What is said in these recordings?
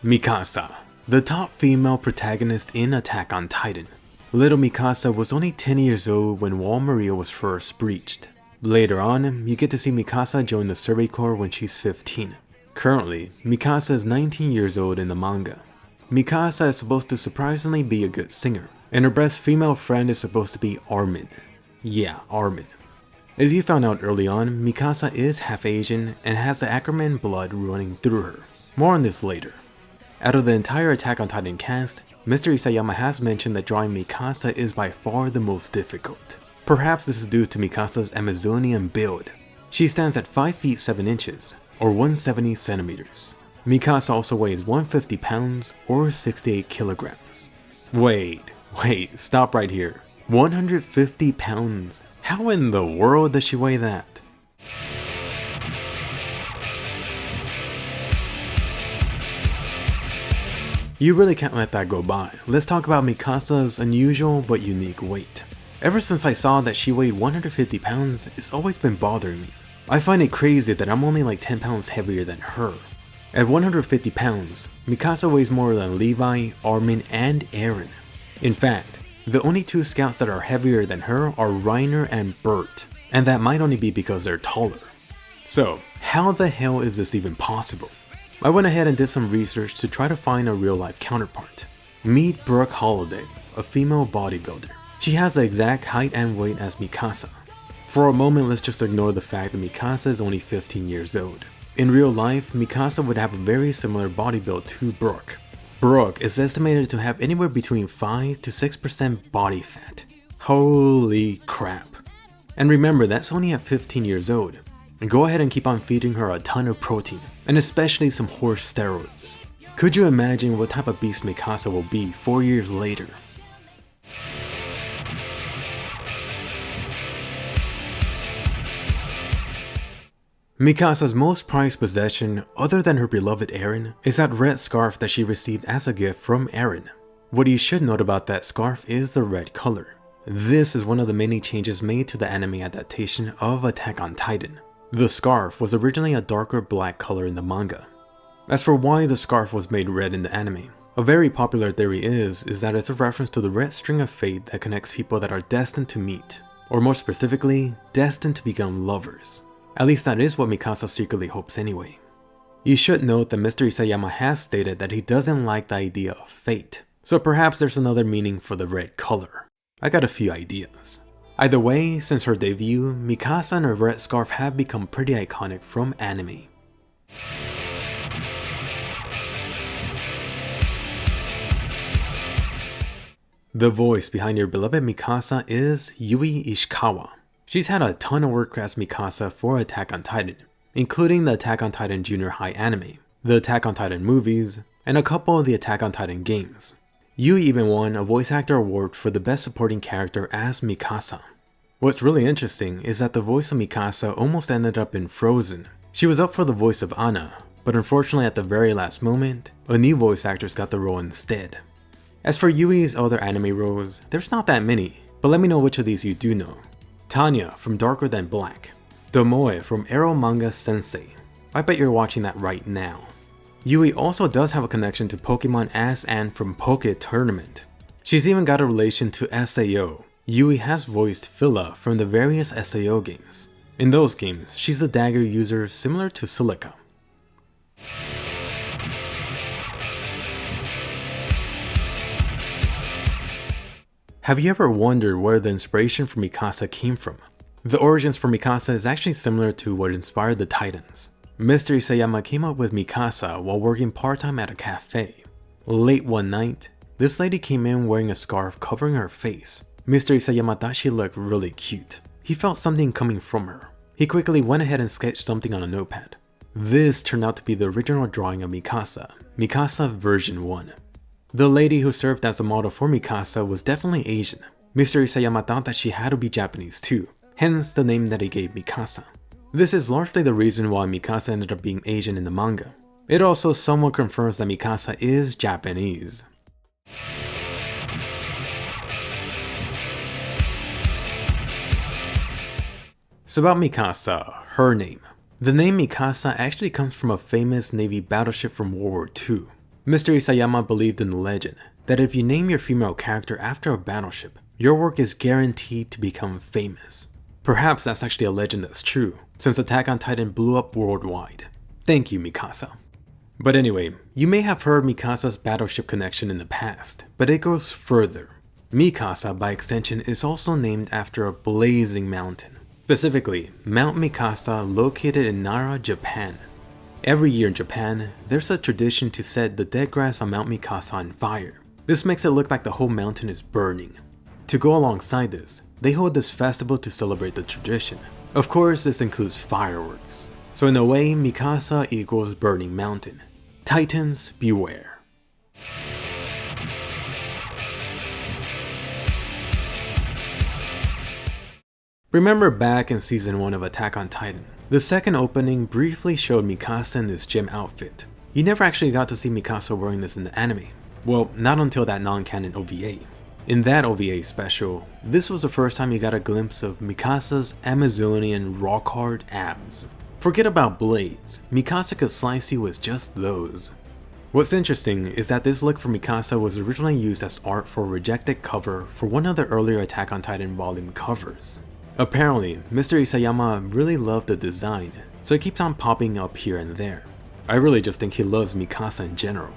Mikasa, the top female protagonist in Attack on Titan. Little Mikasa was only 10 years old when Wall Maria was first breached. Later on, you get to see Mikasa join the Survey Corps when she's 15. Currently, Mikasa is 19 years old in the manga. Mikasa is supposed to surprisingly be a good singer, and her best female friend is supposed to be Armin. Yeah, Armin. As you found out early on, Mikasa is half Asian and has the Ackerman blood running through her. More on this later. Out of the entire Attack on Titan cast, Mr. Isayama has mentioned that drawing Mikasa is by far the most difficult. Perhaps this is due to Mikasa's Amazonian build. She stands at 5 feet 7 inches, or 170 centimeters. Mikasa also weighs 150 pounds, or 68 kilograms. Wait, stop right here. 150 pounds? How in the world does she weigh that? You really can't let that go by. Let's talk about Mikasa's unusual but unique weight. Ever since I saw that she weighed 150 pounds, it's always been bothering me. I find it crazy that I'm only like 10 pounds heavier than her. At 150 pounds, Mikasa weighs more than Levi, Armin, and Eren. In fact, the only two scouts that are heavier than her are Reiner and Bert, and that might only be because they're taller. So, how the hell is this even possible? I went ahead and did some research to try to find a real life counterpart. Meet Brooke Holiday, a female bodybuilder. She has the exact height and weight as Mikasa. For a moment, let's just ignore the fact that Mikasa is only 15 years old. In real life, Mikasa would have a very similar body build to Brooke. Brooke is estimated to have anywhere between 5 to 6% body fat. Holy crap. And remember, that's only at 15 years old. Go ahead and keep on feeding her a ton of protein, and especially some horse steroids. Could you imagine what type of beast Mikasa will be 4 years later? Mikasa's most prized possession, other than her beloved Eren, is that red scarf that she received as a gift from Eren. What you should note about that scarf is the red color. This is one of the many changes made to the anime adaptation of Attack on Titan. The scarf was originally a darker black color in the manga. As for why the scarf was made red in the anime, a very popular theory is that it's a reference to the red string of fate that connects people that are destined to meet, or more specifically, destined to become lovers. At least that is what Mikasa secretly hopes anyway. You should note that Mr. Isayama has stated that he doesn't like the idea of fate, so perhaps there's another meaning for the red color. I got a few ideas. Either way, since her debut, Mikasa and her red scarf have become pretty iconic from anime. The voice behind your beloved Mikasa is Yui Ishikawa. She's had a ton of work as Mikasa for Attack on Titan, including the Attack on Titan Junior High anime, the Attack on Titan movies, and a couple of the Attack on Titan games. Yui even won a voice actor award for the best supporting character as Mikasa. What's really interesting is that the voice of Mikasa almost ended up in Frozen. She was up for the voice of Anna, but unfortunately at the very last moment, a new voice actress got the role instead. As for Yui's other anime roles, there's not that many, but let me know which of these you do know. Tanya from Darker Than Black, Tomoe from Arrow Manga Sensei. I bet you're watching that right now. Yui also does have a connection to Pokemon as Anne from Poke Tournament. She's even got a relation to SAO. Yui has voiced Phila from the various SAO games. In those games, she's a dagger user similar to Silica. Have you ever wondered where the inspiration for Mikasa came from? The origins for Mikasa is actually similar to what inspired the Titans. Mr. Isayama came up with Mikasa while working part-time at a cafe. Late one night, this lady came in wearing a scarf covering her face. Mr. Isayama thought she looked really cute. He felt something coming from her. He quickly went ahead and sketched something on a notepad. This turned out to be the original drawing of Mikasa, Mikasa version 1. The lady who served as a model for Mikasa was definitely Asian. Mr. Isayama thought that she had to be Japanese too, hence the name that he gave Mikasa. This is largely the reason why Mikasa ended up being Asian in the manga. It also somewhat confirms that Mikasa is Japanese. So about Mikasa, her name. The name Mikasa actually comes from a famous Navy battleship from World War II. Mr. Isayama believed in the legend that if you name your female character after a battleship, your work is guaranteed to become famous. Perhaps that's actually a legend that's true, since Attack on Titan blew up worldwide. Thank you, Mikasa. But anyway, you may have heard Mikasa's battleship connection in the past, but it goes further. Mikasa, by extension, is also named after a blazing mountain. Specifically, Mount Mikasa, located in Nara, Japan. Every year in Japan, there's a tradition to set the dead grass on Mount Mikasa on fire. This makes it look like the whole mountain is burning. To go alongside this, they hold this festival to celebrate the tradition. Of course, this includes fireworks. So in a way, Mikasa equals burning mountain. Titans, beware. Remember back in season 1 of Attack on Titan, the second opening briefly showed Mikasa in this gym outfit. You never actually got to see Mikasa wearing this in the anime. Well, not until that non-canon OVA. In that OVA special, this was the first time you got a glimpse of Mikasa's Amazonian rock-hard abs. Forget about blades, Mikasa could slice you with just those. What's interesting is that this look for Mikasa was originally used as art for a rejected cover for one of the earlier Attack on Titan volume covers. Apparently, Mr. Isayama really loved the design, so it keeps on popping up here and there. I really just think he loves Mikasa in general.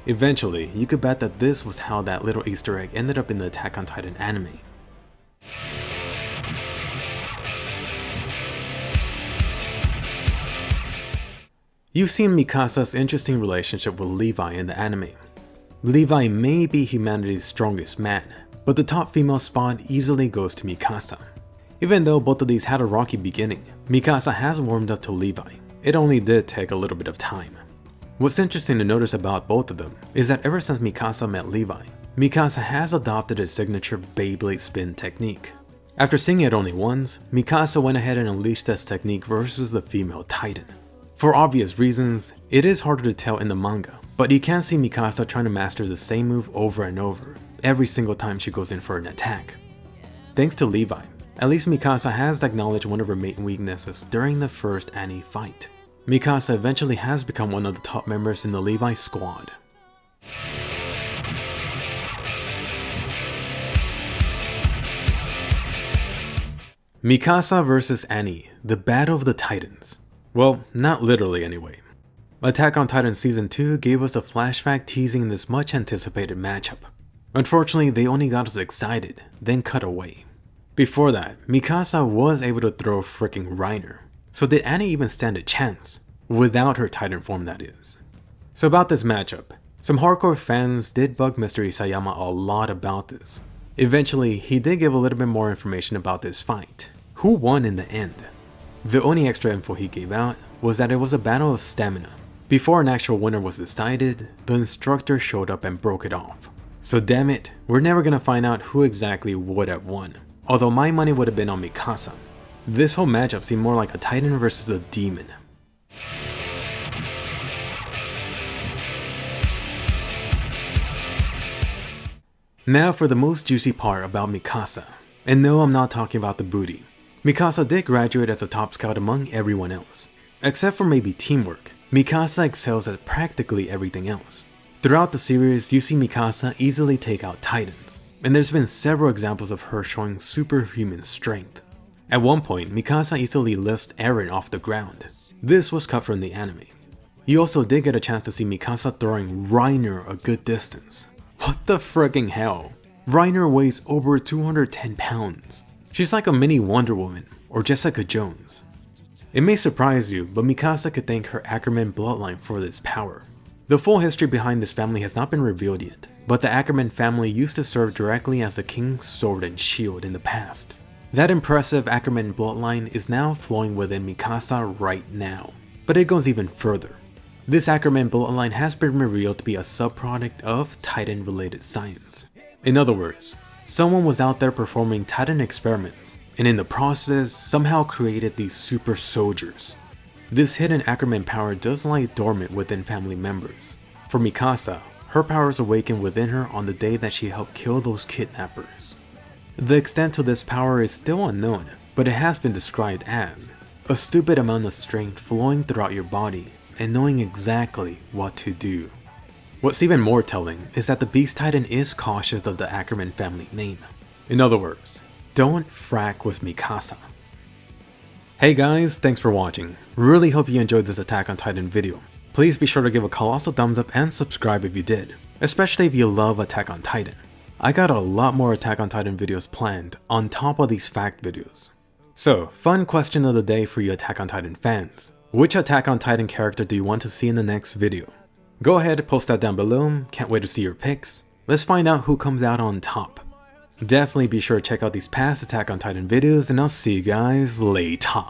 Eventually, you could bet that this was how that little Easter egg ended up in the Attack on Titan anime. You've seen Mikasa's interesting relationship with Levi in the anime. Levi may be humanity's strongest man, but the top female spot easily goes to Mikasa. Even though both of these had a rocky beginning, Mikasa has warmed up to Levi. It only did take a little bit of time. What's interesting to notice about both of them is that ever since Mikasa met Levi, Mikasa has adopted his signature Beyblade spin technique. After seeing it only once, Mikasa went ahead and unleashed this technique versus the female Titan. For obvious reasons, it is harder to tell in the manga, but you can see Mikasa trying to master the same move over and over, every single time she goes in for an attack. Thanks to Levi, at least Mikasa has acknowledged one of her main weaknesses during the first Annie fight. Mikasa eventually has become one of the top members in the Levi squad. Mikasa vs Annie, the Battle of the Titans. Well, not literally anyway. Attack on Titan Season 2 gave us a flashback teasing this much anticipated matchup. Unfortunately, they only got us excited, then cut away. Before that, Mikasa was able to throw freaking Reiner. So did Annie even stand a chance? Without her Titan form, that is. So about this matchup, some hardcore fans did bug Mr. Isayama a lot about this. Eventually, he did give a little bit more information about this fight. Who won in the end? The only extra info he gave out was that it was a battle of stamina. Before an actual winner was decided, the instructor showed up and broke it off. So damn it, we're never gonna find out who exactly would have won. Although my money would have been on Mikasa. This whole matchup seemed more like a Titan versus a demon. Now for the most juicy part about Mikasa. And no, I'm not talking about the booty. Mikasa did graduate as a top scout among everyone else. Except for maybe teamwork, Mikasa excels at practically everything else. Throughout the series, you see Mikasa easily take out Titans, and there's been several examples of her showing superhuman strength. At one point, Mikasa easily lifts Eren off the ground. This was cut from the anime. You also did get a chance to see Mikasa throwing Reiner a good distance. What the freaking hell? Reiner weighs over 210 pounds. She's like a mini Wonder Woman or Jessica Jones. It may surprise you, but Mikasa could thank her Ackerman bloodline for this power. The full history behind this family has not been revealed yet, but the Ackerman family used to serve directly as the king's sword and shield in the past. That impressive Ackerman bloodline is now flowing within Mikasa right now, but it goes even further. This Ackerman bloodline has been revealed to be a subproduct of Titan-related science. In other words, someone was out there performing Titan experiments, and in the process somehow created these super soldiers. This hidden Ackerman power does lie dormant within family members. For Mikasa, her powers awakened within her on the day that she helped kill those kidnappers. The extent to this power is still unknown, but it has been described as a stupid amount of strength flowing throughout your body and knowing exactly what to do. What's even more telling is that the Beast Titan is cautious of the Ackerman family name. In other words, don't frack with Mikasa. Hey guys, thanks for watching. Really hope you enjoyed this Attack on Titan video. Please be sure to give a colossal thumbs up and subscribe if you did, especially if you love Attack on Titan. I got a lot more Attack on Titan videos planned on top of these fact videos. So, fun question of the day for you Attack on Titan fans. Which Attack on Titan character do you want to see in the next video? Go ahead, post that down below, can't wait to see your picks. Let's find out who comes out on top. Definitely be sure to check out these past Attack on Titan videos, and I'll see you guys later.